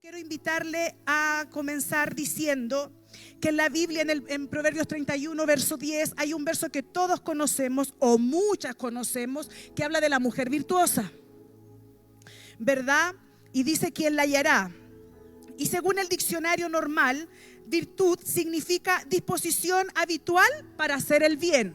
Quiero invitarle a comenzar diciendo que en la Biblia, en Proverbios 31, verso 10, hay un verso que todos conocemos o muchas conocemos, que habla de la mujer virtuosa, ¿verdad? Y dice: ¿quién la hallará? Y según el diccionario normal, virtud significa disposición habitual para hacer el bien.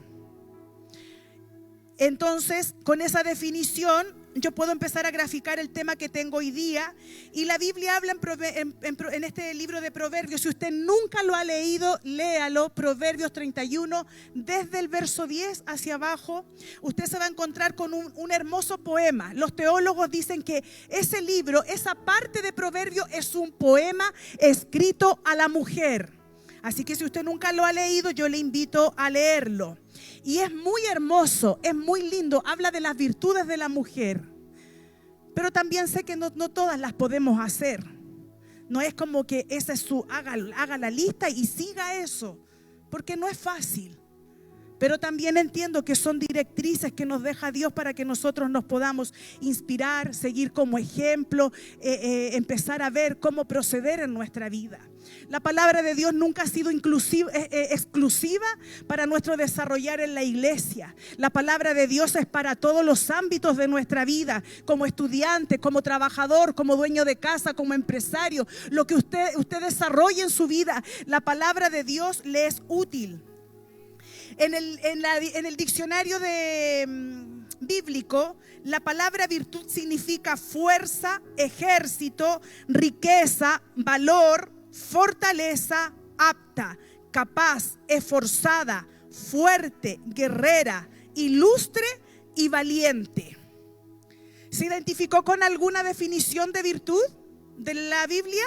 Entonces, con esa definición, yo puedo empezar a graficar el tema que tengo hoy día. Y la Biblia habla en este libro de Proverbios. Si usted nunca lo ha leído, léalo, Proverbios 31, desde el verso 10 hacia abajo. Usted se va a encontrar con un hermoso poema. Los teólogos dicen que ese libro, esa parte de Proverbios, es un poema escrito a la mujer. Así que si usted nunca lo ha leído, yo le invito a leerlo. Y es muy hermoso, es muy lindo, habla de las virtudes de la mujer. Pero también sé que no todas las podemos hacer. No es como que esa es haga la lista y siga eso, porque no es fácil. Pero también entiendo que son directrices que nos deja Dios para que nosotros nos podamos inspirar, seguir como ejemplo, empezar a ver cómo proceder en nuestra vida. La palabra de Dios nunca ha sido exclusiva para nuestro desarrollar en la iglesia. La palabra de Dios es para todos los ámbitos de nuestra vida, como estudiante, como trabajador, como dueño de casa, como empresario. Lo que usted desarrolle en su vida, la palabra de Dios le es útil. En el diccionario bíblico, la palabra virtud significa fuerza, ejército, riqueza, valor, fortaleza, apta, capaz, esforzada, fuerte, guerrera, ilustre y valiente. ¿Se identificó con alguna definición de virtud de la Biblia?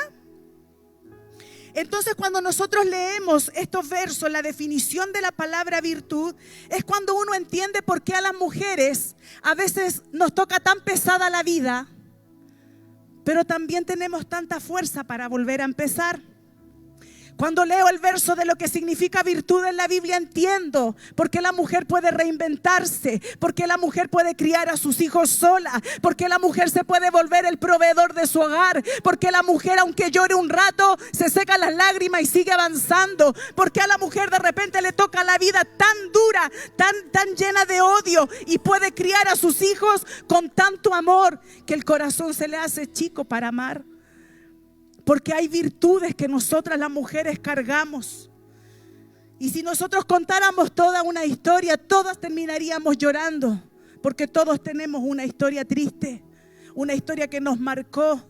Entonces, cuando nosotros leemos estos versos, la definición de la palabra virtud, es cuando uno entiende por qué a las mujeres a veces nos toca tan pesada la vida, pero también tenemos tanta fuerza para volver a empezar. Cuando leo el verso de lo que significa virtud en la Biblia, entiendo por qué la mujer puede reinventarse, por qué la mujer puede criar a sus hijos sola, por qué la mujer se puede volver el proveedor de su hogar, por qué la mujer, aunque llore un rato, se seca las lágrimas y sigue avanzando, por qué a la mujer de repente le toca la vida tan dura, tan llena de odio, y puede criar a sus hijos con tanto amor que el corazón se le hace chico para amar. Porque hay virtudes que nosotras las mujeres cargamos. Y si nosotros contáramos toda una historia, todas terminaríamos llorando. Porque todos tenemos una historia triste, una historia que nos marcó.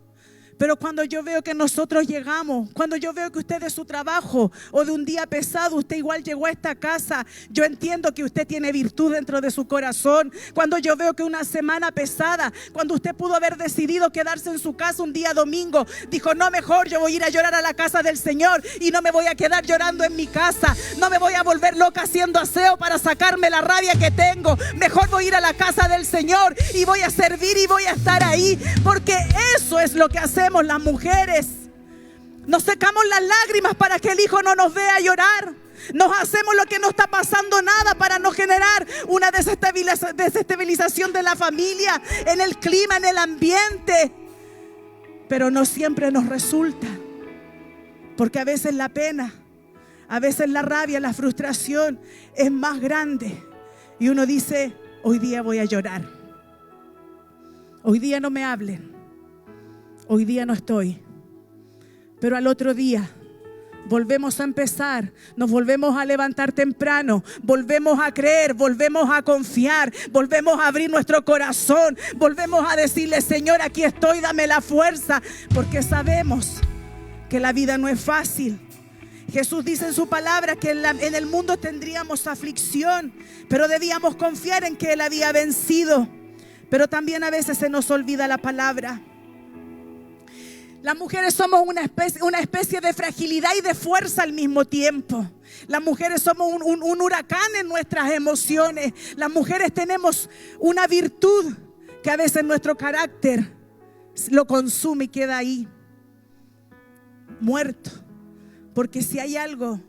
Pero cuando yo veo que nosotros llegamos, cuando yo veo que usted de su trabajo o de un día pesado, usted igual llegó a esta casa, yo entiendo que usted tiene virtud dentro de su corazón. Cuando yo veo que una semana pesada, cuando usted pudo haber decidido quedarse en su casa un día domingo, dijo: no, mejor yo voy a ir a llorar a la casa del Señor y no me voy a quedar llorando en mi casa, no me voy a volver loca haciendo aseo para sacarme la rabia que tengo. Mejor voy a ir a la casa del Señor y voy a servir y voy a estar ahí, porque eso es lo que hacemos las mujeres. Nos secamos las lágrimas para que el hijo no nos vea llorar. Nos hacemos lo que no está pasando nada para no generar una desestabilización de la familia, en el clima, en el ambiente. Pero no siempre nos resulta, porque a veces la pena, a veces la rabia, la frustración es más grande y uno dice: hoy día voy a llorar, hoy día no me hablen, hoy día no estoy. Pero al otro día volvemos a empezar, nos volvemos a levantar temprano, volvemos a creer, volvemos a confiar, volvemos a abrir nuestro corazón, volvemos a decirle: Señor, aquí estoy, dame la fuerza, porque sabemos que la vida no es fácil. Jesús dice en su palabra que en el mundo tendríamos aflicción, pero debíamos confiar en que Él había vencido. Pero también a veces se nos olvida la palabra. Las mujeres somos una especie de fragilidad y de fuerza al mismo tiempo. Las mujeres somos un huracán en nuestras emociones. Las mujeres tenemos una virtud que a veces nuestro carácter lo consume y queda ahí, muerto. Porque si hay algo,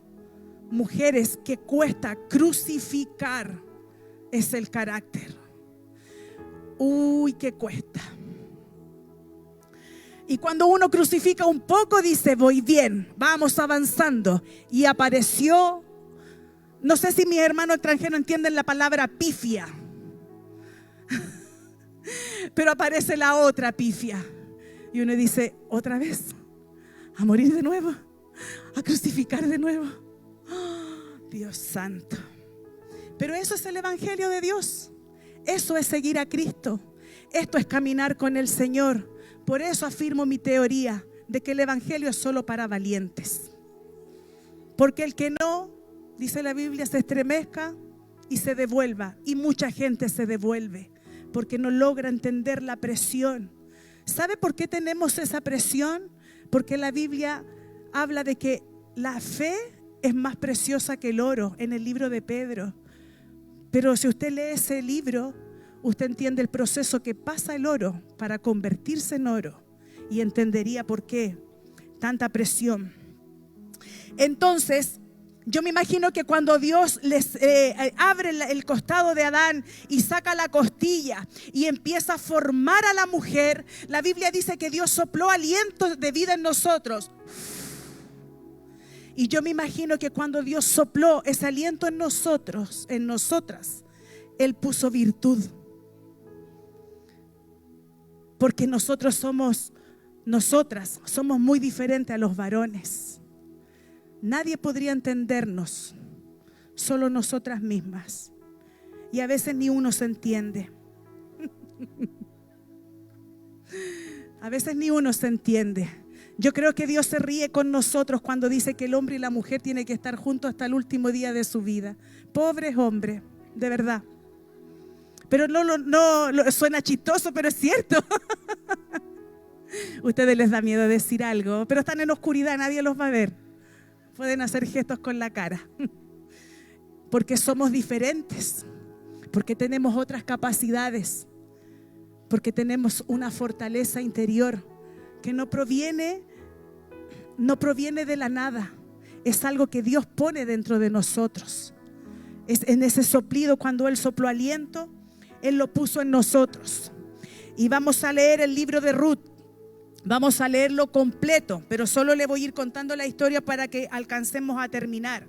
mujeres, que cuesta crucificar, es el carácter. Uy, que cuesta. Y cuando uno crucifica un poco, dice, voy bien, vamos avanzando. Y apareció, no sé si mis hermanos extranjeros entienden la palabra pifia, pero aparece la otra pifia. Y uno dice, otra vez, a morir de nuevo, a crucificar de nuevo. Oh, Dios santo. Pero eso es el evangelio de Dios. Eso es seguir a Cristo. Esto es caminar con el Señor. Por eso afirmo mi teoría de que el evangelio es solo para valientes. Porque el que no, dice la Biblia, se estremezca y se devuelva. Y mucha gente se devuelve porque no logra entender la presión. ¿Sabe por qué tenemos esa presión? Porque la Biblia habla de que la fe es más preciosa que el oro en el libro de Pedro. Pero si usted lee ese libro, usted entiende el proceso que pasa el oro para convertirse en oro y entendería por qué tanta presión. Entonces, yo me imagino que cuando Dios les abre el costado de Adán y saca la costilla y empieza a formar a la mujer, la Biblia dice que Dios sopló aliento de vida en nosotros. Y yo me imagino que cuando Dios sopló ese aliento en nosotros, en nosotras, Él puso virtud. Porque nosotras somos muy diferentes a los varones. Nadie podría entendernos, solo nosotras mismas. Y a veces ni uno se entiende. A veces ni uno se entiende. Yo creo que Dios se ríe con nosotros cuando dice que el hombre y la mujer tienen que estar juntos hasta el último día de su vida. Pobres hombres, de verdad. Pero no suena chistoso, pero es cierto. Ustedes les da miedo decir algo, pero están en oscuridad, nadie los va a ver. Pueden hacer gestos con la cara. Porque somos diferentes, porque tenemos otras capacidades, porque tenemos una fortaleza interior que no proviene de la nada. Es algo que Dios pone dentro de nosotros. Es en ese soplido, cuando Él sopló aliento, Él lo puso en nosotros. Y vamos a leer el libro de Ruth. Vamos a leerlo completo, pero solo le voy a ir contando la historia para que alcancemos a terminar.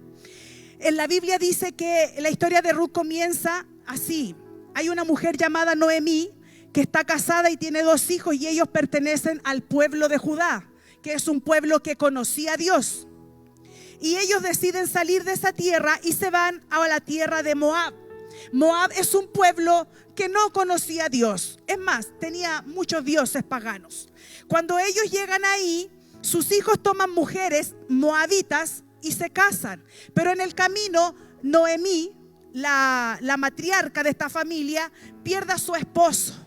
En la Biblia dice que la historia de Ruth comienza así. Hay una mujer llamada Noemí que está casada y tiene 2 hijos, y ellos pertenecen al pueblo de Judá, que es un pueblo que conocía a Dios. Y ellos deciden salir de esa tierra y se van a la tierra de Moab. Moab es un pueblo que no conocía a Dios. Es más, tenía muchos dioses paganos. Cuando ellos llegan ahí, sus hijos toman mujeres moabitas y se casan. Pero en el camino, Noemí, la matriarca de esta familia, pierde a su esposo.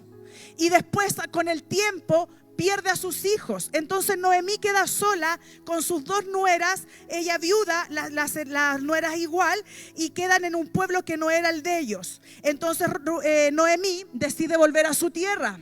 Y después, con el tiempo, pierde a sus hijos. Entonces Noemí queda sola con sus 2 nueras, ella viuda, las nueras igual, y quedan en un pueblo que no era el de ellos. Entonces Noemí decide volver a su tierra,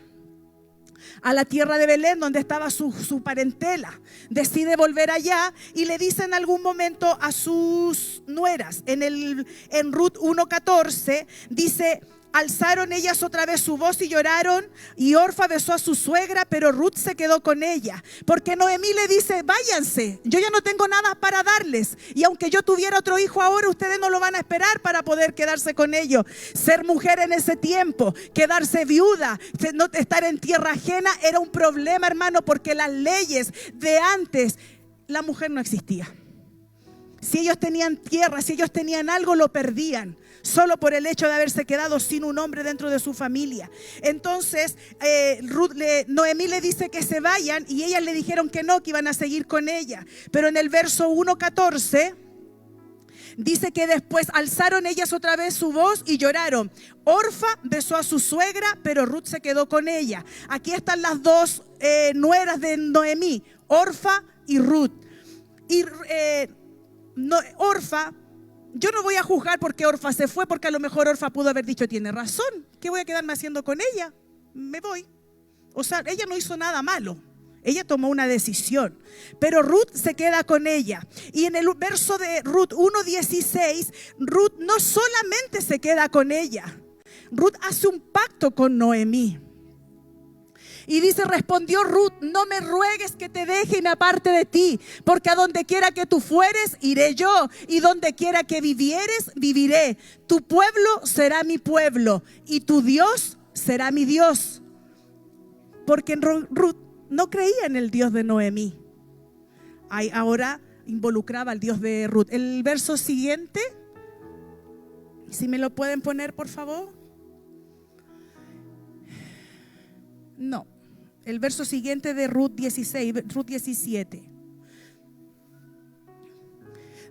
a la tierra de Belén, donde estaba su parentela. Decide volver allá y le dice en algún momento a sus nueras, en Ruth 1:14, dice: alzaron ellas otra vez su voz y lloraron, y Orfa besó a su suegra, pero Ruth se quedó con ella. Porque Noemí le dice: váyanse, yo ya no tengo nada para darles, y aunque yo tuviera otro hijo ahora, ustedes no lo van a esperar para poder quedarse con ellos. Ser mujer en ese tiempo, quedarse viuda, no estar en tierra ajena, era un problema, hermano, porque las leyes de antes, la mujer no existía. Si ellos tenían tierra, si ellos tenían algo, lo perdían, solo por el hecho de haberse quedado sin un hombre dentro de su familia. Entonces Noemí le dice que se vayan, y ellas le dijeron que no, que iban a seguir con ella. Pero en el verso 1:14 dice que después alzaron ellas otra vez su voz y lloraron. Orfa besó a su suegra, pero Ruth se quedó con ella. Aquí están las 2 nueras de Noemí, Orfa y Ruth. Y Orfa, yo no voy a juzgar porque Orfa se fue, porque a lo mejor Orfa pudo haber dicho: tiene razón, ¿qué voy a quedarme haciendo con ella? Me voy. O sea, ella no hizo nada malo, ella tomó una decisión. Pero Ruth se queda con ella. Y en el verso de Ruth 1:16, Ruth no solamente se queda con ella, Ruth hace un pacto con Noemí. Y dice, respondió Ruth, no me ruegues que te deje y me aparte de ti, porque a donde quiera que tú fueres, iré yo, y donde quiera que vivieres, viviré. Tu pueblo será mi pueblo, y tu Dios será mi Dios. Porque Ruth no creía en el Dios de Noemí. Ahora involucraba al Dios de Ruth. El verso siguiente, si me lo pueden poner, por favor. No, el verso siguiente de Ruth 16, Ruth 17.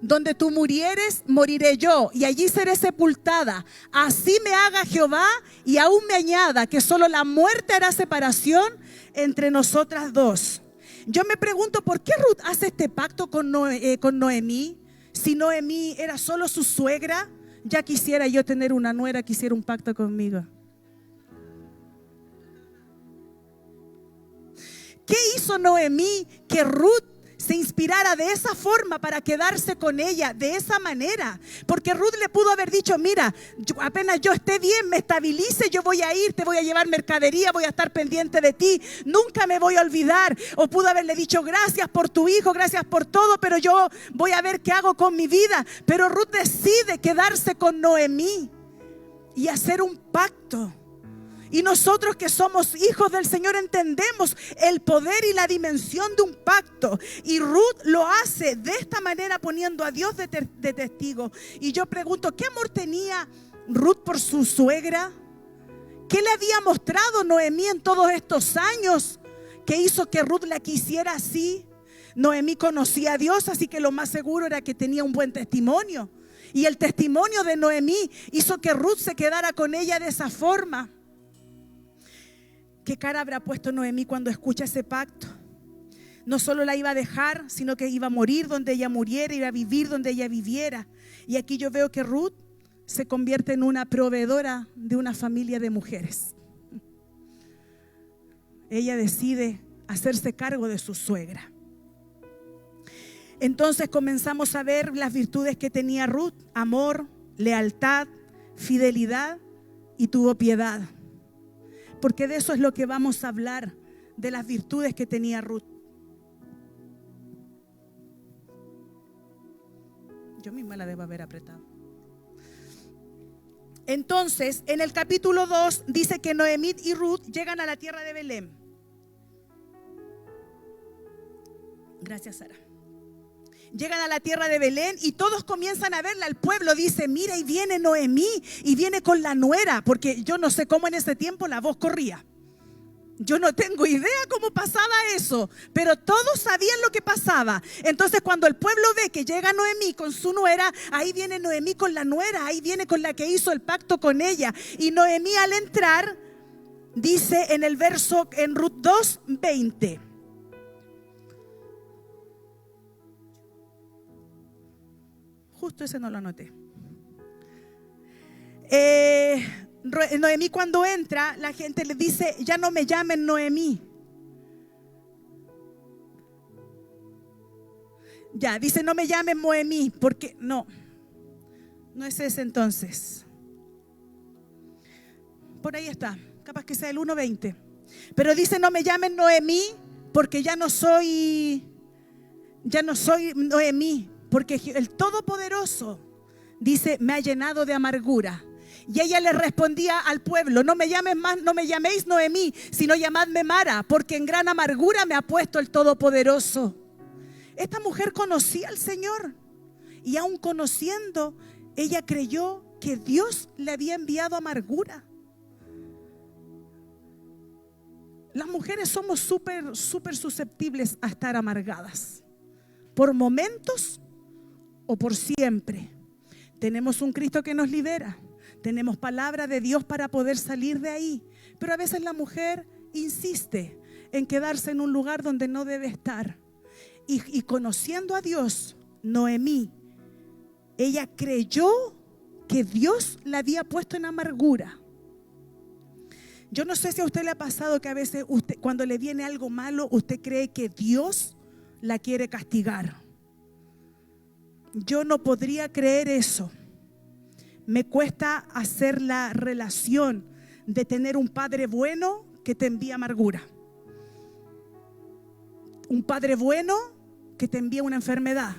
Donde tú murieres, moriré yo, y allí seré sepultada. Así me haga Jehová, y aún me añada que solo la muerte hará separación entre nosotras dos. Yo me pregunto, ¿por qué Ruth hace este pacto con Noemí? Si Noemí era solo su suegra, ya quisiera yo tener una nuera que hiciera un pacto conmigo. ¿Qué hizo Noemí que Ruth se inspirara de esa forma para quedarse con ella de esa manera? Porque Ruth le pudo haber dicho, mira, apenas yo esté bien, me estabilice, yo voy a ir, te voy a llevar mercadería, voy a estar pendiente de ti, nunca me voy a olvidar. O pudo haberle dicho, gracias por tu hijo, gracias por todo, pero yo voy a ver qué hago con mi vida. Pero Ruth decide quedarse con Noemí y hacer un pacto. Y nosotros que somos hijos del Señor entendemos el poder y la dimensión de un pacto. Y Ruth lo hace de esta manera, poniendo a Dios de testigo. Y yo pregunto, ¿qué amor tenía Ruth por su suegra? ¿Qué le había mostrado Noemí en todos estos años que hizo que Ruth la quisiera así? Noemí conocía a Dios, así que lo más seguro era que tenía un buen testimonio. Y el testimonio de Noemí hizo que Ruth se quedara con ella de esa forma. ¿Qué cara habrá puesto Noemí cuando escucha ese pacto? No solo la iba a dejar, sino que iba a morir donde ella muriera, iba a vivir donde ella viviera. Y aquí yo veo que Ruth se convierte en una proveedora de una familia de mujeres. Ella decide hacerse cargo de su suegra. Entonces comenzamos a ver las virtudes que tenía Ruth: amor, lealtad, fidelidad, y tuvo piedad. Porque de eso es lo que vamos a hablar, de las virtudes que tenía Ruth. Yo misma la debo haber apretado. Entonces, en el capítulo 2 dice que Noemí y Ruth llegan a la tierra de Belén. Gracias, Sara. Llegan a la tierra de Belén y todos comienzan a verla. El pueblo dice, mira, y viene Noemí, y viene con la nuera. Porque yo no sé cómo en ese tiempo la voz corría. Yo no tengo idea cómo pasaba eso, pero todos sabían lo que pasaba. Entonces cuando el pueblo ve que llega Noemí con su nuera, ahí viene Noemí con la nuera, ahí viene con la que hizo el pacto con ella. Y Noemí, al entrar, dice en el verso, en Ruth 2:20. Justo ese no lo anoté. Noemí, cuando entra, la gente le dice, ya no me llamen Noemí. Ya, dice, no me llamen Noemí, porque no es ese entonces. Por ahí está, capaz que sea el 1:20. Pero dice, no me llamen Noemí, porque ya no soy Noemí. Porque el Todopoderoso, dice, me ha llenado de amargura. Y ella le respondía al pueblo, no me llaméis Noemí, sino llamadme Mara, porque en gran amargura me ha puesto el Todopoderoso. Esta mujer conocía al Señor, y aun conociendo, ella creyó que Dios le había enviado amargura. Las mujeres somos súper susceptibles a estar amargadas, por momentos o por siempre. Tenemos un Cristo que nos libera, tenemos palabra de Dios para poder salir de ahí, pero a veces la mujer insiste en quedarse en un lugar donde no debe estar. Y conociendo a Dios, Noemí, ella creyó que Dios la había puesto en amargura. Yo no sé si a usted le ha pasado que a veces usted, cuando le viene algo malo, usted cree que Dios la quiere castigar. Yo no podría creer eso. Me cuesta hacer la relación de tener un padre bueno que te envía amargura. Un padre bueno que te envía una enfermedad.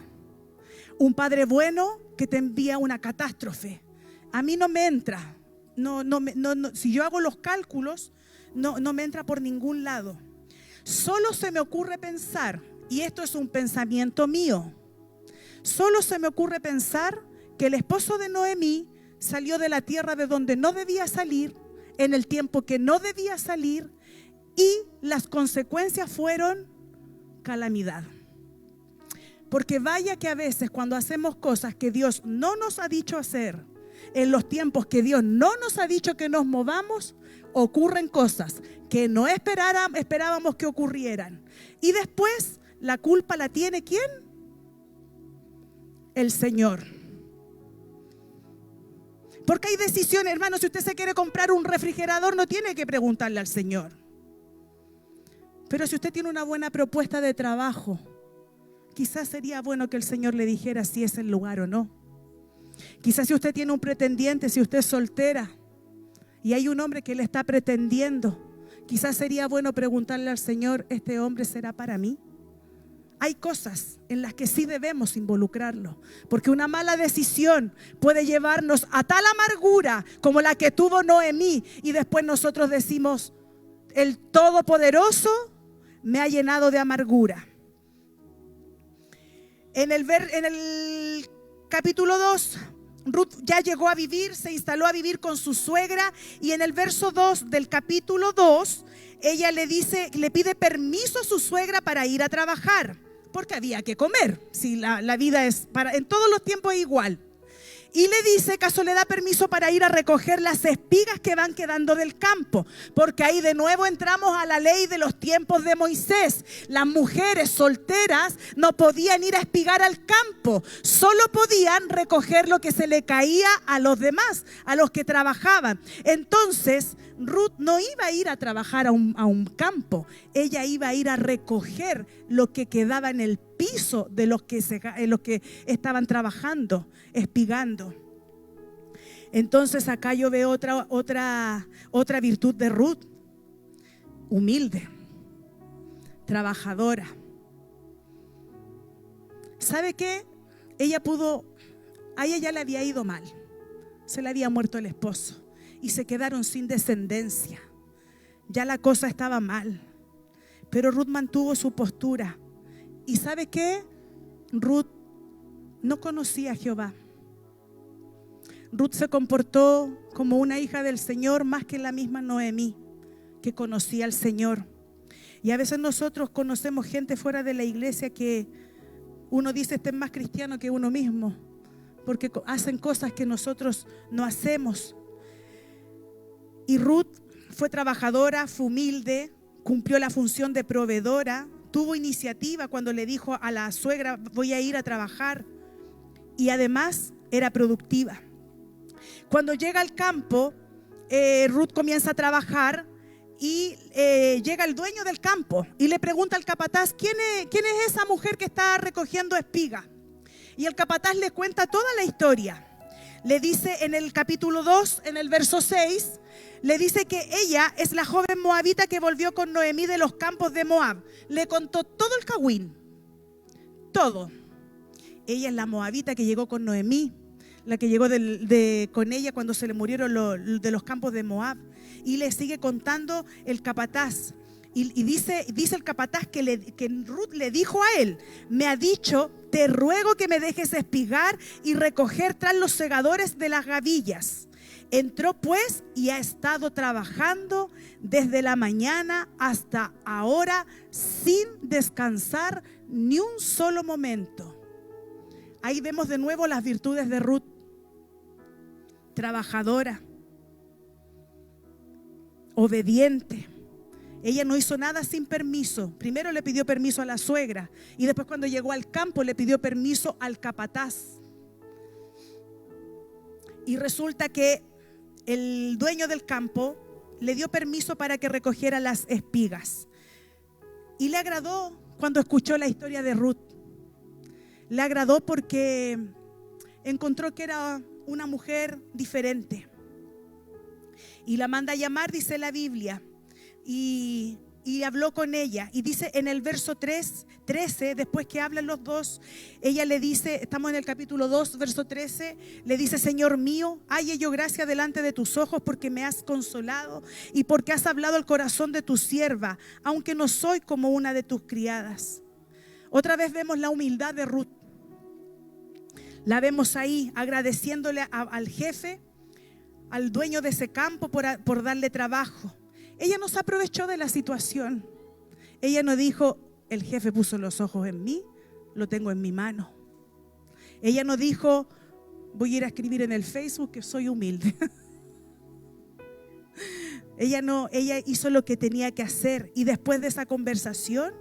Un padre bueno que te envía una catástrofe. A mí no me entra. Si yo hago los cálculos, no me entra por ningún lado. Solo se me ocurre pensar, y esto es un pensamiento mío, solo se me ocurre pensar que el esposo de Noemí salió de la tierra de donde no debía salir, en el tiempo que no debía salir, y las consecuencias fueron calamidad. Porque vaya que a veces cuando hacemos cosas que Dios no nos ha dicho hacer, en los tiempos que Dios no nos ha dicho que nos movamos, ocurren cosas que no esperábamos que ocurrieran. Y después la culpa la tiene ¿quién? El Señor. Porque hay decisiones, hermano, si usted se quiere comprar un refrigerador, no tiene que preguntarle al Señor. Pero si usted tiene una buena propuesta de trabajo, quizás sería bueno que el Señor le dijera si es el lugar o no. Quizás si usted tiene un pretendiente, si usted es soltera y hay un hombre que le está pretendiendo, quizás sería bueno preguntarle al Señor, ¿este hombre será para mí? Hay cosas en las que sí debemos involucrarlo, porque una mala decisión puede llevarnos a tal amargura como la que tuvo Noemí, y después nosotros decimos, el Todopoderoso me ha llenado de amargura. En el capítulo 2, Ruth ya llegó a vivir, se instaló a vivir con su suegra, y en el verso 2 del capítulo 2, ella le pide permiso a su suegra para ir a trabajar, porque había que comer. Si la vida es en todos los tiempos es igual. Y le dice que le da permiso para ir a recoger las espigas que van quedando del campo, porque ahí de nuevo entramos a la ley de los tiempos de Moisés. Las mujeres solteras no podían ir a espigar al campo, solo podían recoger lo que se le caía a los demás, a los que trabajaban. Entonces Ruth no iba a ir a trabajar a un campo, ella iba a ir a recoger lo que quedaba en el piso de los que estaban trabajando, espigando. Entonces acá yo veo otra virtud de Ruth: humilde, trabajadora. ¿Sabe qué? A ella ya le había ido mal, se le había muerto el esposo y se quedaron sin descendencia. Ya la cosa estaba mal, pero Ruth mantuvo su postura. ¿Y sabe qué? Ruth no conocía a Jehová. Ruth se comportó como una hija del Señor más que la misma Noemí, que conocía al Señor. Y a veces nosotros conocemos gente fuera de la iglesia que uno dice este es más cristiano que uno mismo, porque hacen cosas que nosotros no hacemos. Y Ruth fue trabajadora, fue humilde, cumplió la función de proveedora, tuvo iniciativa cuando le dijo a la suegra voy a ir a trabajar, y además era productiva. Cuando llega al campo, Ruth comienza a trabajar y llega el dueño del campo y le pregunta al capataz ¿quién es esa mujer que está recogiendo espiga? Y el capataz le cuenta toda la historia. Le dice en el capítulo 2, en el verso 6, le dice que ella es la joven moabita que volvió con Noemí de los campos de Moab. Le contó todo el cagüín, todo. Ella es la moabita que llegó con Noemí, la que llegó con ella cuando se le murieron de los campos de Moab. Y le sigue contando el capataz. Y dice el capataz que Ruth le dijo a él, me ha dicho, te ruego que me dejes espigar y recoger tras los segadores de las gavillas. Entró pues y ha estado trabajando desde la mañana hasta ahora sin descansar ni un solo momento. Ahí vemos de nuevo las virtudes de Ruth. Trabajadora, obediente. Ella no hizo nada sin permiso. Primero le pidió permiso a la suegra y después cuando llegó al campo le pidió permiso al capataz. Y resulta que el dueño del campo le dio permiso para que recogiera las espigas. Y le agradó cuando escuchó la historia de Ruth. Le agradó porque encontró que era una mujer diferente. Y la manda a llamar, dice la Biblia. Y y habló con ella. Y dice en el verso 13, después que hablan los dos, ella le dice, estamos en el capítulo 2, verso 13, le dice: Señor mío, halle yo gracia delante de tus ojos, porque me has consolado y porque has hablado al corazón de tu sierva, aunque no soy como una de tus criadas. Otra vez vemos la humildad de Ruth. La vemos ahí agradeciéndole al jefe, al dueño de ese campo por darle trabajo. Ella no se aprovechó de la situación. Ella no dijo: el jefe puso los ojos en mí, lo tengo en mi mano. Ella no dijo: voy a ir a escribir en el Facebook que soy humilde. Ella hizo lo que tenía que hacer, y después de esa conversación,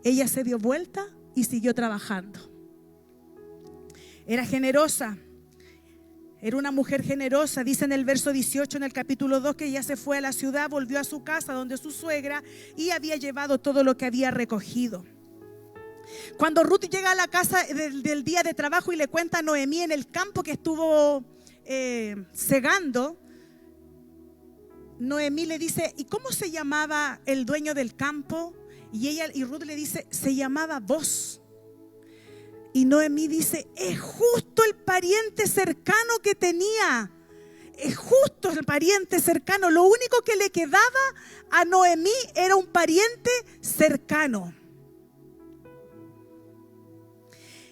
ella se dio vuelta y siguió trabajando. Era generosa. Era una mujer generosa. Dice en el verso 18 en el capítulo 2 que ella se fue a la ciudad, volvió a su casa donde su suegra, y había llevado todo lo que había recogido. Cuando Ruth llega a la casa del día de trabajo y le cuenta a Noemí en el campo que estuvo segando, Noemí le dice: ¿y cómo se llamaba el dueño del campo? Y Ruth le dice: se llamaba Boaz. Y Noemí dice: es justo el pariente cercano que tenía. Es justo el pariente cercano. Lo único que le quedaba a Noemí era un pariente cercano.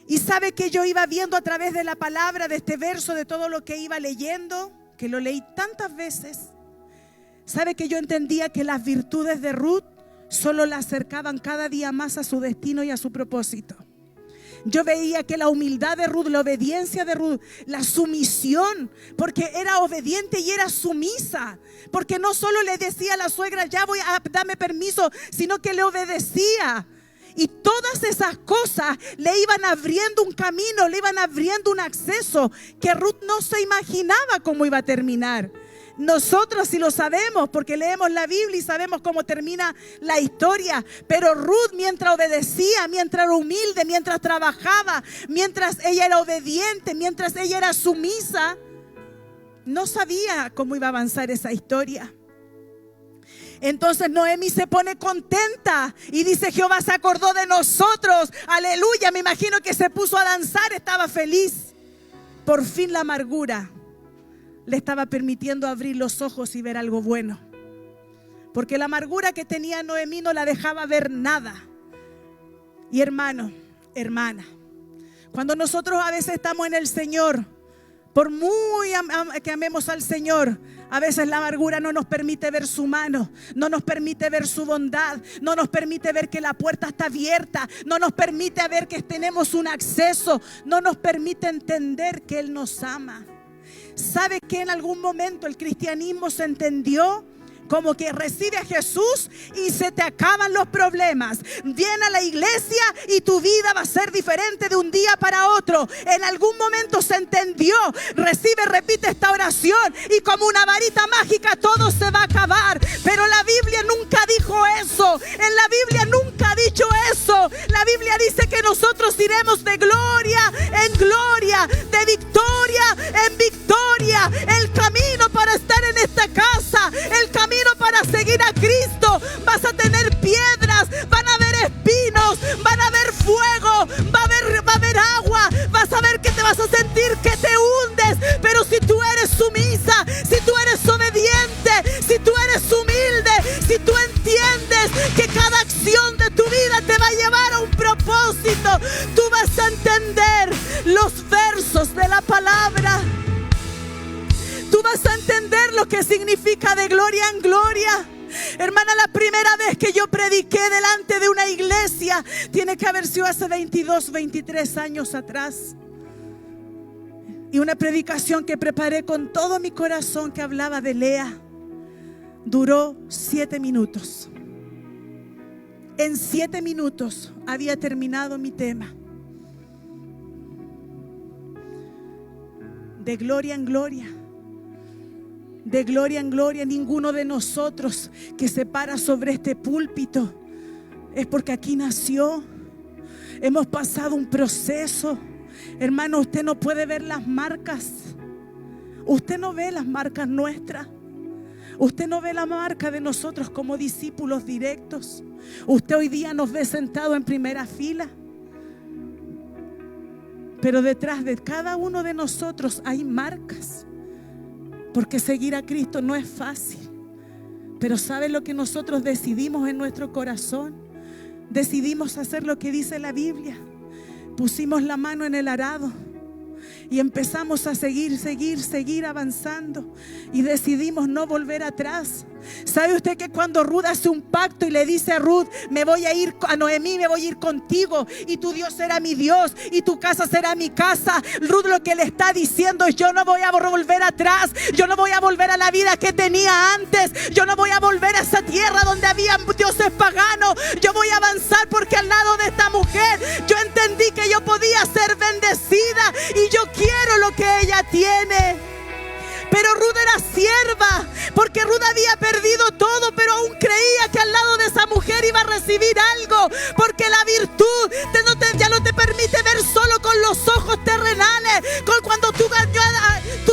Y sabe que yo iba viendo a través de la palabra, de este verso, de todo lo que iba leyendo, que lo leí tantas veces. Sabe que yo entendía que las virtudes de Ruth solo la acercaban cada día más a su destino y a su propósito. Yo veía que la humildad de Ruth, la obediencia de Ruth, la sumisión, porque era obediente y era sumisa, porque no solo le decía a la suegra: ya voy a darme permiso, sino que le obedecía. Y todas esas cosas le iban abriendo un camino, le iban abriendo un acceso que Ruth no se imaginaba cómo iba a terminar. Nosotros sí lo sabemos porque leemos la Biblia y sabemos cómo termina la historia. Pero Ruth, mientras obedecía, mientras era humilde, mientras trabajaba, mientras ella era obediente, mientras ella era sumisa, no sabía cómo iba a avanzar esa historia. Entonces Noemí se pone contenta y dice: Jehová se acordó de nosotros, aleluya. Me imagino que se puso a danzar, estaba feliz. Por fin la amargura le estaba permitiendo abrir los ojos y ver algo bueno, porque la amargura que tenía Noemí no la dejaba ver nada. Y hermano, hermana, cuando nosotros a veces estamos en el Señor, por muy que amemos al Señor, a veces la amargura no nos permite ver su mano, no nos permite ver su bondad, no nos permite ver que la puerta está abierta, no nos permite ver que tenemos un acceso, no nos permite entender que Él nos ama. ¿Sabe que en algún momento el cristianismo se entendió como que recibe a Jesús y se te acaban los problemas? Viene a la iglesia y tu vida va a ser diferente de un día para otro. En algún momento se entendió: recibe, repite esta oración y como una varita mágica todo se va a acabar. Pero la Biblia nunca dijo eso. En la Biblia nunca ha dicho eso. La Biblia dice que nosotros iremos de gloria en gloria, de victoria en victoria. El camino para estar en esta casa, el camino para seguir a Cristo, vas a tener piedras, van a haber espinos, van a haber fuego, va a haber agua, vas a ver que te vas a sentir que te hundes. Pero si tú eres sumisa, si tú eres obediente, si tú eres humilde, si tú entiendes que cada acción de tu vida te va a llevar a un propósito, tú vas a entender los versos de la palabra. Tú vas a entender lo que significa de gloria en gloria. Hermana, la primera vez que yo prediqué delante de una iglesia tiene que haber sido hace 22, 23 años atrás. Y una predicación que preparé con todo mi corazón, que hablaba de Lea, duró 7 minutos. En 7 minutos había terminado mi tema. De gloria en gloria. De gloria en gloria. Ninguno de nosotros que se para sobre este púlpito es porque aquí nació. Hemos pasado un proceso. Hermano, usted no puede ver las marcas. Usted no ve las marcas nuestras. Usted no ve la marca de nosotros como discípulos directos. Usted hoy día nos ve sentados en primera fila. Pero detrás de cada uno de nosotros hay marcas. Porque seguir a Cristo no es fácil. Pero ¿sabe lo que nosotros decidimos en nuestro corazón? Decidimos hacer lo que dice la Biblia. Pusimos la mano en el arado y empezamos a seguir avanzando. Y decidimos no volver atrás. ¿Sabe usted que cuando Ruth hace un pacto y le dice a Ruth, me voy a ir a Noemí, me voy a ir contigo, y tu Dios será mi Dios y tu casa será mi casa? Ruth lo que le está diciendo es: yo no voy a volver atrás, yo no voy a volver a la vida que tenía antes, yo no voy a volver a esa tierra donde había dioses paganos. Yo voy a avanzar porque al lado de esta mujer yo entendí que yo podía ser bendecida y yo quiero lo que ella tiene. Pero Ruth era sierva, porque Ruth había perdido todo, pero aún creía que al lado de esa mujer iba a recibir algo. Porque la virtud ya no te permite ver solo con los ojos terrenales. Cuando tú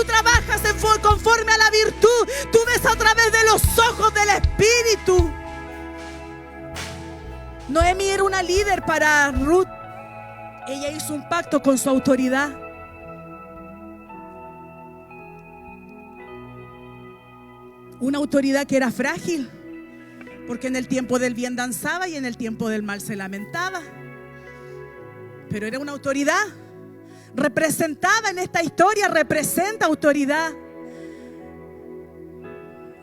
trabajas conforme a la virtud, tú ves a través de los ojos del Espíritu. Noemí era una líder para Ruth. Ella hizo un pacto con su autoridad. Una autoridad que era frágil, porque en el tiempo del bien danzaba y en el tiempo del mal se lamentaba. Pero era una autoridad representada en esta historia, representa autoridad.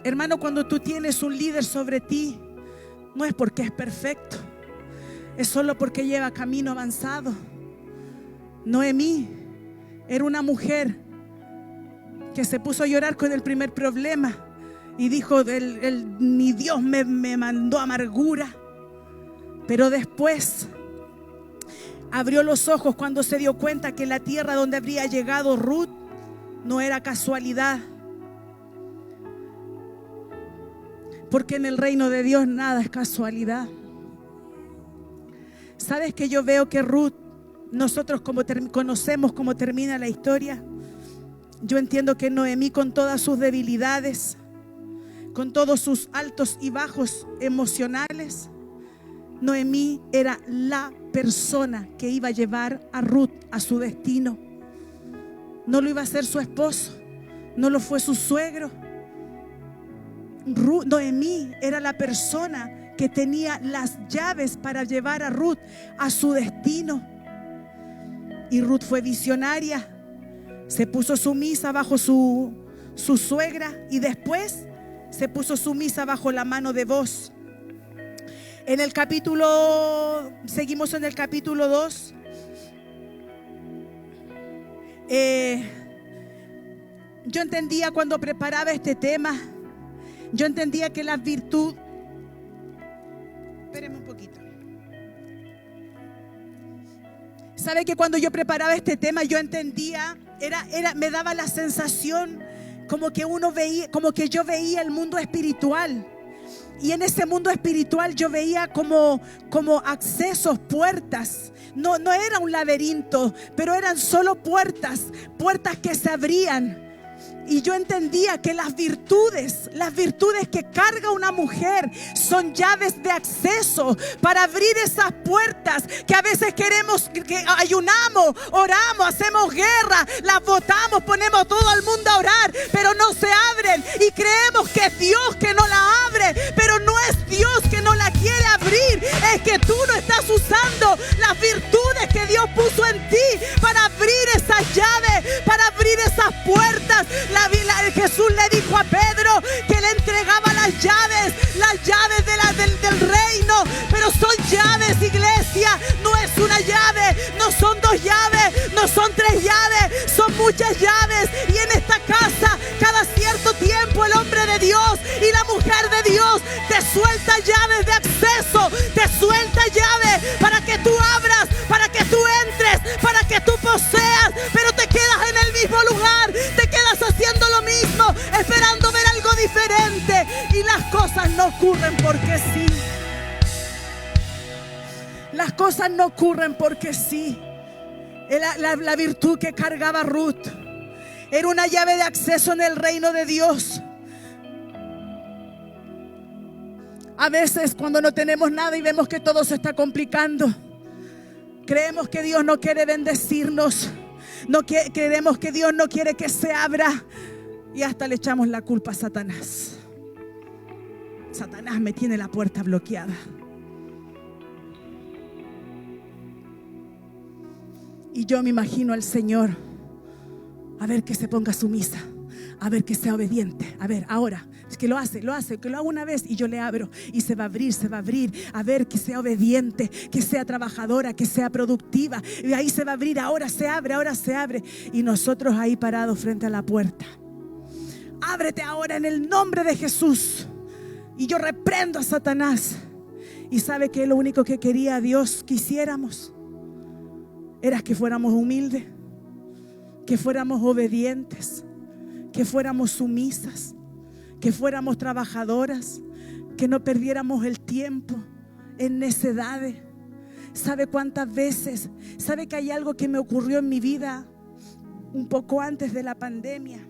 Hermano, cuando tú tienes un líder sobre ti, no es porque es perfecto, es solo porque lleva camino avanzado. Noemí era una mujer que se puso a llorar con el primer problema. Y dijo, mi Dios me mandó amargura. Pero después abrió los ojos cuando se dio cuenta que la tierra donde habría llegado Ruth no era casualidad. Porque en el reino de Dios nada es casualidad. ¿Sabes que yo veo que Ruth, nosotros conocemos cómo termina la historia? Yo entiendo que Noemí, con todas sus debilidades, con todos sus altos y bajos emocionales, Noemí era la persona que iba a llevar a Ruth a su destino. No lo iba a hacer su esposo, no lo fue su suegro. Noemí era la persona que tenía las llaves para llevar a Ruth a su destino. Y Ruth fue visionaria, se puso sumisa bajo su suegra y después se puso sumisa bajo la mano de Boaz. Seguimos en el capítulo 2. Yo entendía cuando preparaba este tema, yo entendía que la virtud, espérenme un poquito. ¿Sabe que cuando yo preparaba este tema yo entendía, me daba la sensación como que yo veía el mundo espiritual? Y en ese mundo espiritual yo veía como accesos, puertas. No era un laberinto, pero eran solo puertas que se abrían. Y yo entendía que las virtudes que carga una mujer son llaves de acceso para abrir esas puertas que a veces queremos, que ayunamos, oramos, hacemos guerra, las botamos, ponemos a todo el mundo a orar, pero no se abren y creemos que es Dios que no la abre, pero no es Dios que no la quiere abrir, es que tú no estás usando las virtudes que Dios puso en ti para abrir esas llaves, para abrir esas puertas. Jesús le dijo a Pedro que le entregaba las llaves del reino, pero son llaves, iglesia, no es una llave, no son dos llaves, no son tres llaves, son muchas llaves. Y en esta casa, cada cierto tiempo, el hombre de Dios y la mujer de Dios te suelta llaves de acceso, te suelta llaves para que tú abras, para que tú entres, para que tú poseas, pero te quedas en el mismo lugar, te quedas haciendo lo mismo, esperando ver algo diferente. Y las cosas no ocurren porque sí. Las cosas no ocurren porque sí. La virtud que cargaba Ruth era una llave de acceso en el reino de Dios. A veces cuando no tenemos nada y vemos que todo se está complicando, creemos que Dios no quiere bendecirnos. Creemos que Dios no quiere que se abra. Y hasta le echamos la culpa a Satanás. Satanás me tiene la puerta bloqueada. Y yo me imagino al Señor, a ver que se ponga sumisa, a ver que sea obediente. A ver, ahora, es que lo hace, que lo haga una vez y yo le abro y se va a abrir. A ver, que sea obediente, que sea trabajadora, que sea productiva. Y ahí se va a abrir, ahora se abre. Y nosotros ahí parados frente a la puerta. Ábrete ahora en el nombre de Jesús. Y yo reprendo a Satanás. Y sabe que lo único que quería Dios que hiciéramos era que fuéramos humildes, que fuéramos obedientes, que fuéramos sumisas, que fuéramos trabajadoras, que no perdiéramos el tiempo en necedades. ¿Sabe cuántas veces? ¿Sabe que hay algo que me ocurrió en mi vida un poco antes de la pandemia?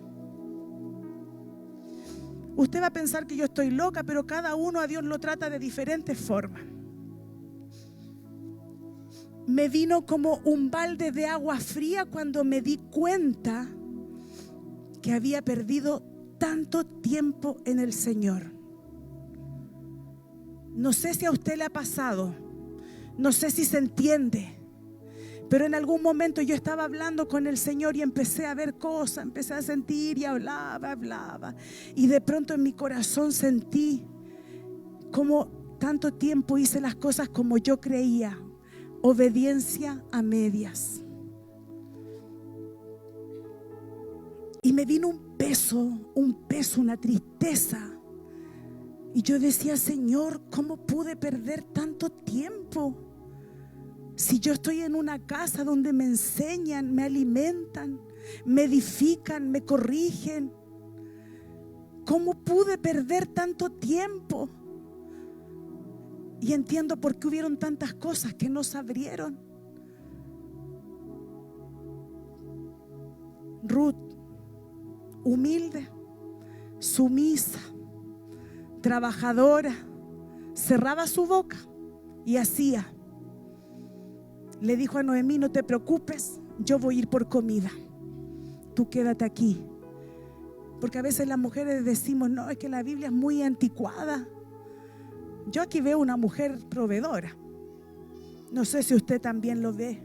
Usted va a pensar que yo estoy loca, pero cada uno a Dios lo trata de diferentes formas. Me vino como un balde de agua fría cuando me di cuenta que había perdido tanto tiempo en el Señor. No sé si a usted le ha pasado, no sé si se entiende, pero en algún momento yo estaba hablando con el Señor y empecé a ver cosas, empecé a sentir y hablaba. Y de pronto en mi corazón sentí como tanto tiempo hice las cosas como yo creía. Obediencia a medias. Y me vino un peso, una tristeza. Y yo decía, Señor, ¿cómo pude perder tanto tiempo? Si yo estoy en una casa donde me enseñan, me alimentan, me edifican, me corrigen. ¿Cómo pude perder tanto tiempo? Y entiendo por qué hubieron tantas cosas que no se abrieron. Ruth, humilde, sumisa, trabajadora, cerraba su boca y hacía. Le dijo a Noemí, no te preocupes, yo voy a ir por comida. Tú quédate aquí. Porque a veces las mujeres decimos, no, es que la Biblia es muy anticuada. Yo aquí veo una mujer proveedora. No sé si usted también lo ve.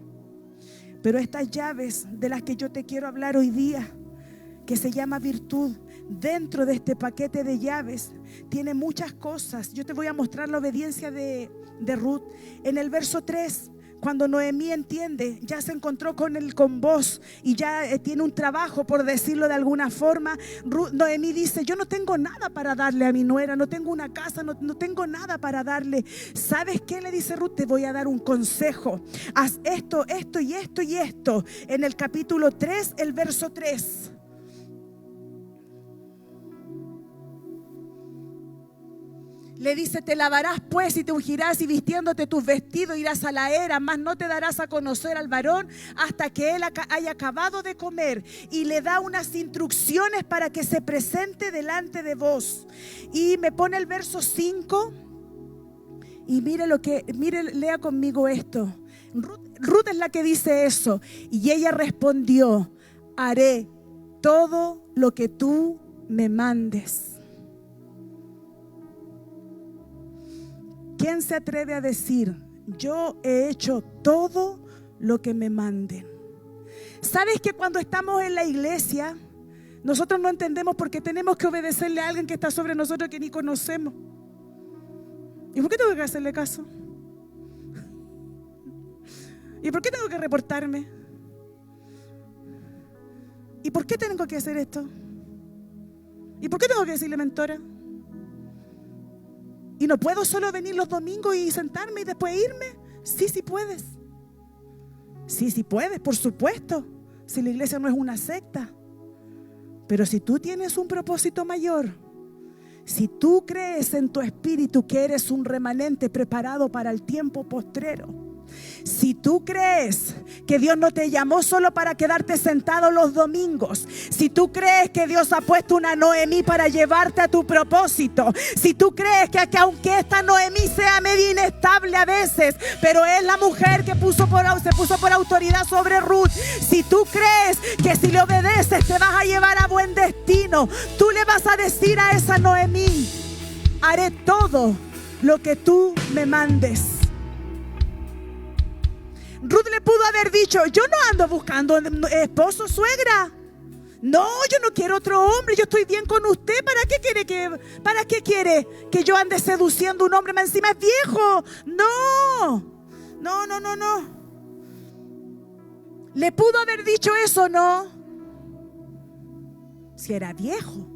Pero estas llaves de las que yo te quiero hablar hoy día, que se llama virtud, dentro de este paquete de llaves tiene muchas cosas. Yo te voy a mostrar la obediencia de Ruth. En el verso 3, cuando Noemí entiende, ya se encontró con vos y ya tiene un trabajo, por decirlo de alguna forma. Noemí dice, yo no tengo nada para darle a mi nuera, no tengo una casa, no tengo nada para darle. ¿Sabes qué? Le dice Ruth, te voy a dar un consejo. Haz esto y esto. En el capítulo 3, el verso 3. Le dice, te lavarás pues y te ungirás y vistiéndote tus vestidos irás a la era, mas no te darás a conocer al varón hasta que él haya acabado de comer. Y le da unas instrucciones para que se presente delante de vos. Y me pone el verso 5 y mire, lea conmigo esto. Ruth es la que dice eso. Y ella respondió, haré todo lo que tú me mandes. ¿Quién se atreve a decir, yo he hecho todo lo que me manden? ¿Sabes que cuando estamos en la iglesia, nosotros no entendemos por qué tenemos que obedecerle a alguien que está sobre nosotros que ni conocemos? ¿Y por qué tengo que hacerle caso? ¿Y por qué tengo que reportarme? ¿Y por qué tengo que hacer esto? ¿Y por qué tengo que decirle mentora? ¿Y no puedo solo venir los domingos y sentarme y después irme? Sí puedes. Sí puedes, por supuesto. Si la iglesia no es una secta. Pero si tú tienes un propósito mayor, si tú crees en tu espíritu que eres un remanente preparado para el tiempo postrero, Si tú crees que Dios no te llamó solo para quedarte sentado los domingos, si tú crees que Dios ha puesto una Noemí para llevarte a tu propósito, si tú crees que aunque esta Noemí sea medio inestable a veces, pero es la mujer que se puso por autoridad sobre Ruth, si tú crees que si le obedeces te vas a llevar a buen destino, tú le vas a decir a esa Noemí: haré todo lo que tú me mandes. Ruth le pudo haber dicho: yo no ando buscando esposo, suegra. No, yo no quiero otro hombre, yo estoy bien con usted. ¿Para qué quiere que yo ande seduciendo a un hombre? Más encima es viejo. No. ¿Le pudo haber dicho eso? No. Si era viejo,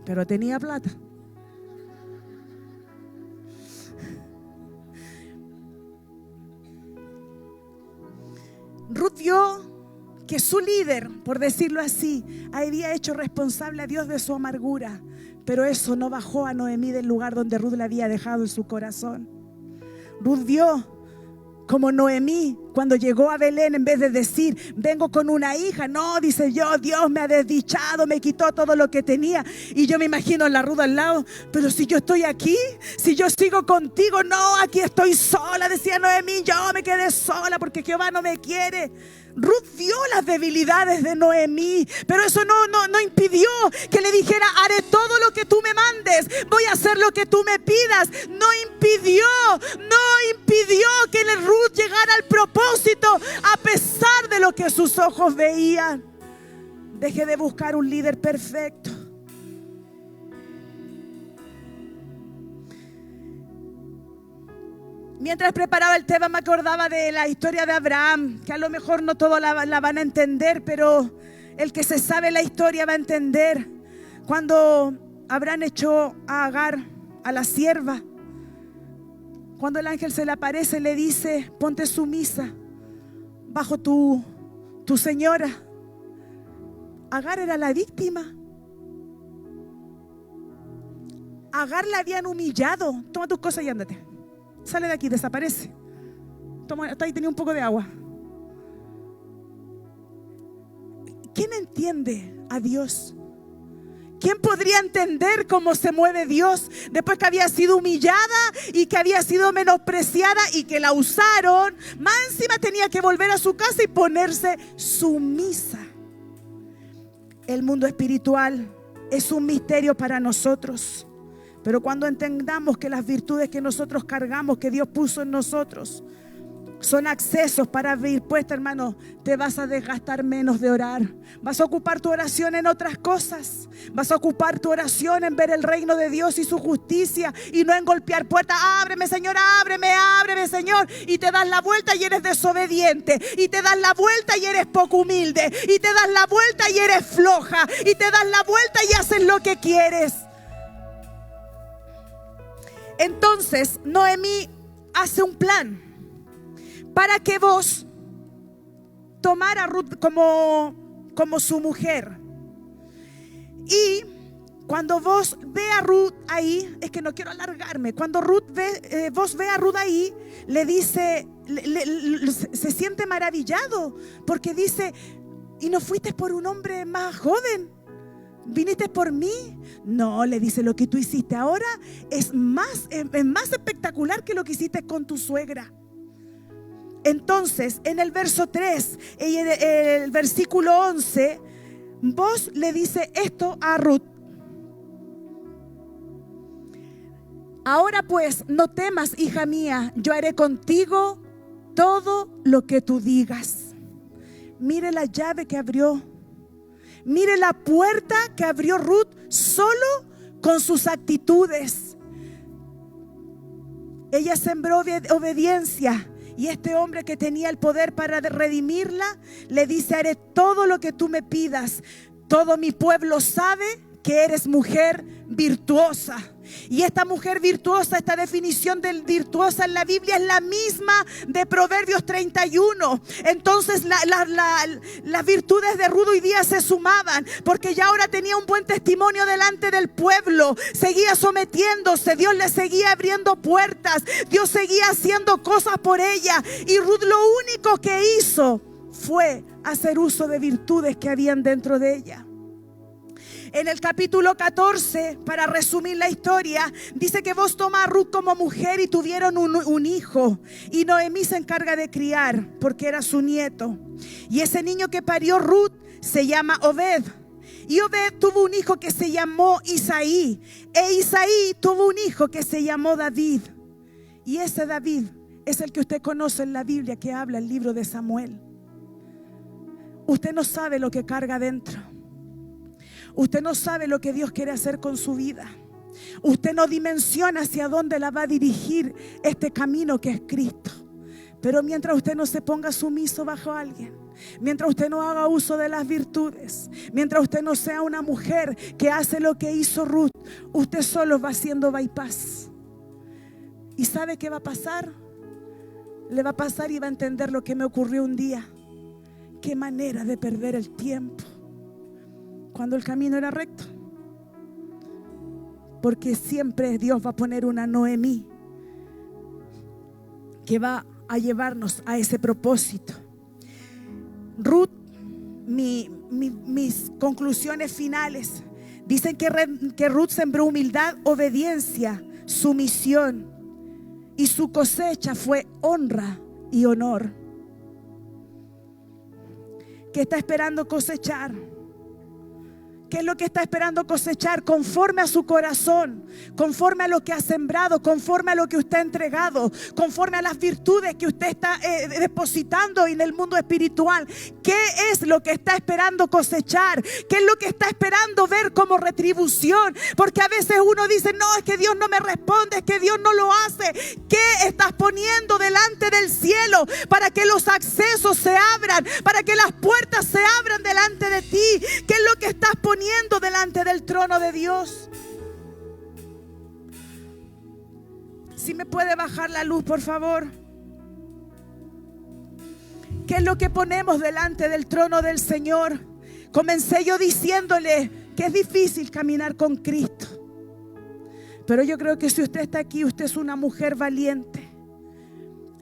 pero tenía plata. Ruth vio que su líder, por decirlo así, había hecho responsable a Dios de su amargura, pero eso no bajó a Noemí del lugar donde Ruth le había dejado en su corazón. Ruth vio como Noemí, cuando llegó a Belén, en vez de decir: vengo con una hija, no, dice: Dios me ha desdichado, me quitó todo lo que tenía. Y yo me imagino a la Ruth al lado: pero si yo estoy aquí, si yo sigo contigo, no, aquí estoy sola, decía Noemí, yo me quedé sola porque Jehová no me quiere. Ruth vio las debilidades de Noemí, pero eso no impidió que le dijera: haré todo lo que tú me mandes, voy a hacer lo que tú me pidas. No impidió que Ruth llegara al propósito a pesar de lo que sus ojos veían. Deje de buscar un líder perfecto. Mientras preparaba el tema me acordaba de la historia de Abraham, que a lo mejor no todos la van a entender, pero el que se sabe la historia va a entender. Cuando Abraham echó a Agar, a la sierva, cuando el ángel se le aparece, le dice: ponte sumisa bajo tu señora. Agar era la víctima. Agar la habían humillado. Toma tus cosas y ándate. Sale de aquí, desaparece. Toma, está ahí, tenía un poco de agua. ¿Quién entiende a Dios? ¿Quién podría entender cómo se mueve Dios después que había sido humillada y que había sido menospreciada y que la usaron? Más encima tenía que volver a su casa y ponerse sumisa. El mundo espiritual es un misterio para nosotros. Pero cuando entendamos que las virtudes que nosotros cargamos, que Dios puso en nosotros, son accesos para vivir puesta, hermano, te vas a desgastar menos de orar. Vas a ocupar tu oración en otras cosas. Vas a ocupar tu oración en ver el reino de Dios y su justicia, y no en golpear puertas. Ábreme, Señor, ábreme, Señor. Y te das la vuelta y eres desobediente. Y te das la vuelta y eres poco humilde. Y te das la vuelta y eres floja. Y te das la vuelta y haces lo que quieres. Entonces Noemí hace un plan para que vos tomara a Ruth como su mujer. Y cuando vos ve a Ruth ahí, es que no quiero alargarme, cuando vos ve a Ruth ahí, le dice, se siente maravillado, porque dice: ¿y no fuiste por un hombre más joven? ¿Viniste por mí? No, le dice: lo que tú hiciste ahora es más espectacular que lo que hiciste con tu suegra. Entonces, en el verso 3 y el versículo 11, vos le dice esto a Ruth: ahora pues, no temas, hija mía, yo haré contigo todo lo que tú digas. Mire la llave que abrió. Mire la puerta que abrió Ruth solo con sus actitudes. Ella sembró obediencia, y este hombre que tenía el poder para redimirla le dice: haré todo lo que tú me pidas. Todo mi pueblo sabe que eres mujer virtuosa. Y esta mujer virtuosa, esta definición de virtuosa en la Biblia es la misma de Proverbios 31. Entonces las virtudes de Ruth hoy día se sumaban, porque ya ahora tenía un buen testimonio delante del pueblo. Seguía sometiéndose, Dios le seguía abriendo puertas, Dios seguía haciendo cosas por ella. Y Ruth lo único que hizo fue hacer uso de virtudes que habían dentro de ella. En el capítulo 14, para resumir la historia, dice que Booz toma a Ruth como mujer y tuvieron un hijo. Y Noemí se encarga de criar porque era su nieto. Y ese niño que parió Ruth se llama Obed. Y Obed tuvo un hijo que se llamó Isaí. E Isaí tuvo un hijo que se llamó David. Y ese David es el que usted conoce en la Biblia, que habla el libro de Samuel. Usted no sabe lo que carga dentro. Usted no sabe lo que Dios quiere hacer con su vida. Usted no dimensiona hacia dónde la va a dirigir este camino que es Cristo. Pero mientras usted no se ponga sumiso bajo alguien, mientras usted no haga uso de las virtudes, mientras usted no sea una mujer que hace lo que hizo Ruth, usted solo va haciendo bypass. ¿Y sabe qué va a pasar? Le va a pasar y va a entender lo que me ocurrió un día. Qué manera de perder el tiempo cuando el camino era recto. Porque siempre Dios va a poner una Noemí que va a llevarnos a ese propósito. Ruth, mis conclusiones finales dicen que Ruth sembró humildad, obediencia, sumisión, y su cosecha fue honra y honor. ¿Qué está esperando cosechar? ¿Qué es lo que está esperando cosechar? Conforme a su corazón, conforme a lo que ha sembrado, conforme a lo que usted ha entregado, conforme a las virtudes que usted está depositando en el mundo espiritual. ¿Qué es lo que está esperando cosechar? ¿Qué es lo que está esperando ver como retribución? Porque a veces uno dice, no, es que Dios no me responde, es que Dios no lo hace. ¿Qué estás poniendo delante del cielo para que los accesos se abran, para que las puertas se abran delante de ti? ¿Qué es lo que estás poniendo delante del trono de Dios? Si me puede bajar la luz, por favor. ¿Qué es lo que ponemos delante del trono del Señor? Comencé yo diciéndole que es difícil caminar con Cristo, pero yo creo que si usted está aquí, usted es una mujer valiente.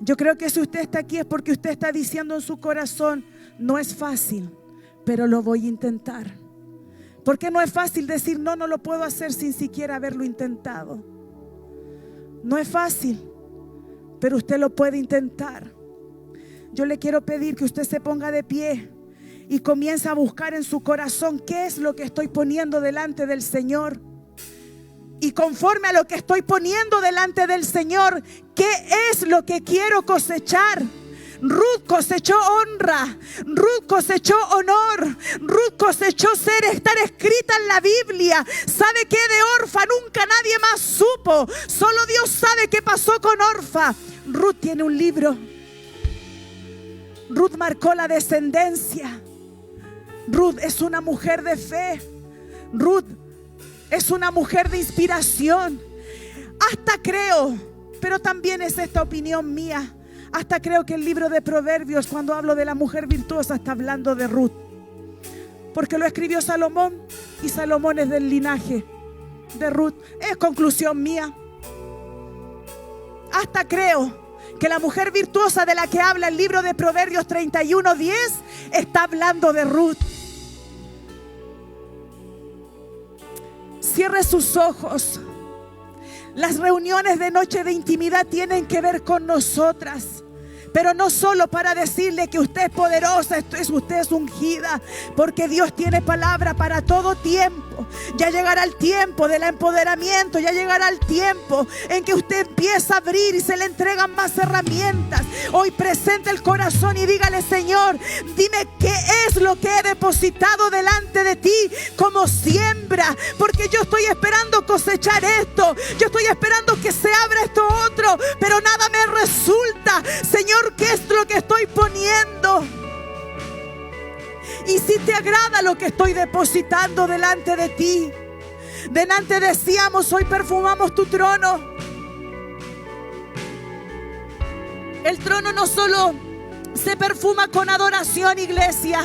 Yo creo que si usted está aquí es porque usted está diciendo en su corazón, no es fácil, pero lo voy a intentar. Porque no es fácil decir no lo puedo hacer sin siquiera haberlo intentado. No es fácil, pero usted lo puede intentar. Yo le quiero pedir que usted se ponga de pie y comience a buscar en su corazón qué es lo que estoy poniendo delante del Señor. Y conforme a lo que estoy poniendo delante del Señor, ¿qué es lo que quiero cosechar? Ruth cosechó honra, Ruth cosechó honor, Ruth cosechó estar escrita en la Biblia. ¿Sabe qué? De Orfa nunca nadie más supo, solo Dios sabe qué pasó con Orfa. Ruth tiene un libro. Ruth marcó la descendencia. Ruth es una mujer de fe. Ruth es una mujer de inspiración. Hasta creo, pero también es esta opinión mía, hasta creo que el libro de Proverbios, cuando hablo de la mujer virtuosa, está hablando de Ruth, porque lo escribió Salomón y Salomón es del linaje de Ruth. Es conclusión mía. Hasta creo que la mujer virtuosa de la que habla el libro de Proverbios 31:10 está hablando de Ruth. Cierre sus ojos. Las reuniones de noche de intimidad tienen que ver con nosotras, pero no solo para decirle que usted es poderosa, usted es ungida, porque Dios tiene palabra para todo tiempo. Ya llegará el tiempo del empoderamiento, ya llegará el tiempo en que usted empieza a abrir y se le entregan más herramientas. Hoy presente el corazón y dígale: Señor, dime qué es lo que he depositado delante de ti como siembra, porque yo estoy esperando cosechar esto, yo estoy esperando que se abra esto otro, pero nada me resulta. Señor, ¿qué es lo que estoy poniendo? Y si te agrada lo que estoy depositando delante de ti, Delante decíamos, hoy perfumamos tu trono. El trono no solo se perfuma con adoración, iglesia.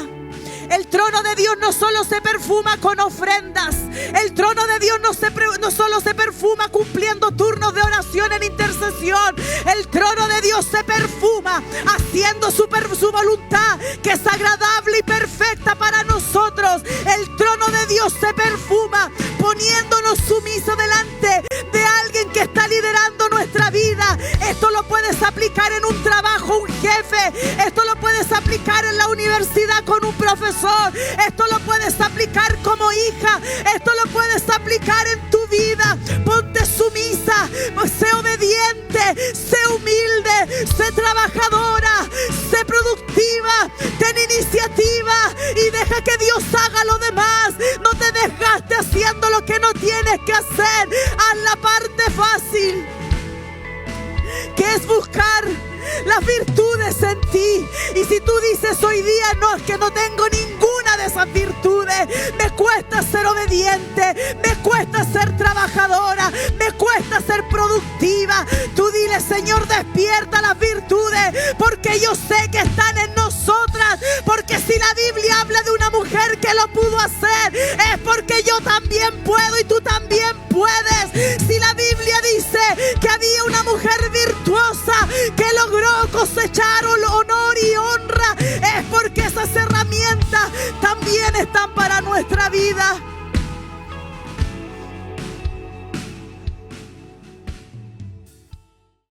El trono de Dios no solo se perfuma con ofrendas. El trono de Dios no solo se perfuma cumpliendo turnos de oración en intercesión. El trono de Dios se perfuma haciendo su voluntad, que es agradable y perfecta para nosotros. El trono de Dios se perfuma poniéndonos sumisos delante de alguien que está liderando nuestra vida. Esto lo puedes aplicar en un trabajo, un jefe. Esto lo puedes aplicar en la universidad con un profesor. Esto lo puedes aplicar como hija. Esto lo puedes aplicar en tu vida. Ponte sumisa, sé obediente, sé humilde, sé trabajadora, sé productiva, ten iniciativa y deja que Dios haga lo demás. No te desgastes haciendo lo que no tienes que hacer. Haz la parte fácil, que es buscar las virtudes en ti. Y si tú dices hoy día, no, es que no tengo ninguna de esas virtudes, me cuesta ser obediente, me cuesta ser trabajadora, me cuesta ser productiva, tú dile: Señor, despierta las virtudes, porque yo sé que están en nosotras. Porque si la Biblia habla de una mujer que lo pudo hacer, es porque yo también puedo y tú también puedes. Si la Biblia dice que había una mujer virtuosa que logró cosechar honor y honra, es porque esas herramientas también están para nuestra vida.